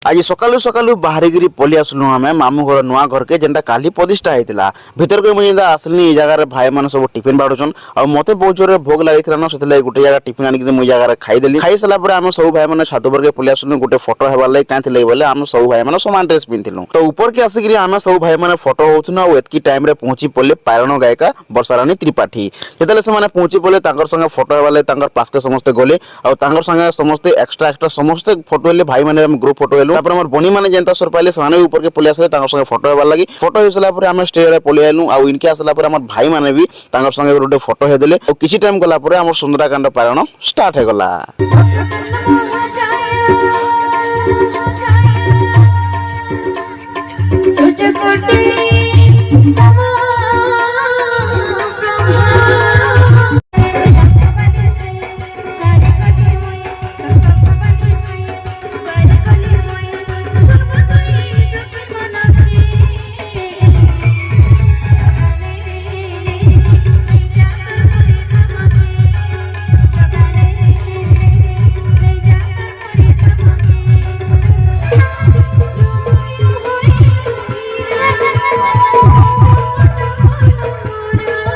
आज सकालू सकालू बाहरी पलि आसलु आम मामू घर नुआ घर के जेनटा काली प्रतिष्ठा होता भितर को मुझे आसली जगह भाई मैंने सब टिफिन बाढ़ुन और मत बहुत जोर भोग लगी ना से गोटे जगह टिफिन आनिक मुझे जगह खाईदेली खाई सारापर आम सब भाई मैंने छात पर पलि आसलु गोटे फोटो होबार लगे कहीं बोले आम सब भाई मैंने सामान ड्रेस पिंधिलु तो ऊपर के आसिक आम सब भाई मैंने फोटो होना और एतकी टाइम पहुंची पड़े पारण गायिका वर्षाराणी त्रिपाठी जिते से पहुंची पड़े संगे फोटो होबार लगे पास समस्ते गले और संगे समस्ते एक्सट्रा एक्सट्रा समस्ते फोटो हेले भाई मैंने ग्रुप फोटो हेलु बनी मैंने जेनता सर पाइले से ऊपर के पलि आसले संगे फोटो होबार लगी फोटो हो सारा आम स्टेज रे पलि आलु आ इनके आसला भाई मैंने भी संगे गोटे फोटो हेदेले और किसी टाइम गला आम सुंदराकांड पारण स्टार्ट हो गला।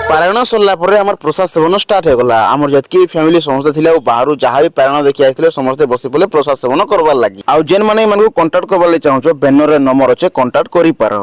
पारायण सरला प्रसाद सेवन स्टार्ट हो गला आमर जतकी फैमिली समस्त थिले बाहर जहाँ भी पारायण देखि आइथिले समस्त बसी पले प्रसाद सेवन करबार लागि आ जेन माने मानको कांटेक्ट करबार चाहछो बैनर रे नंबर अच्छे कांटेक्ट करि पारो।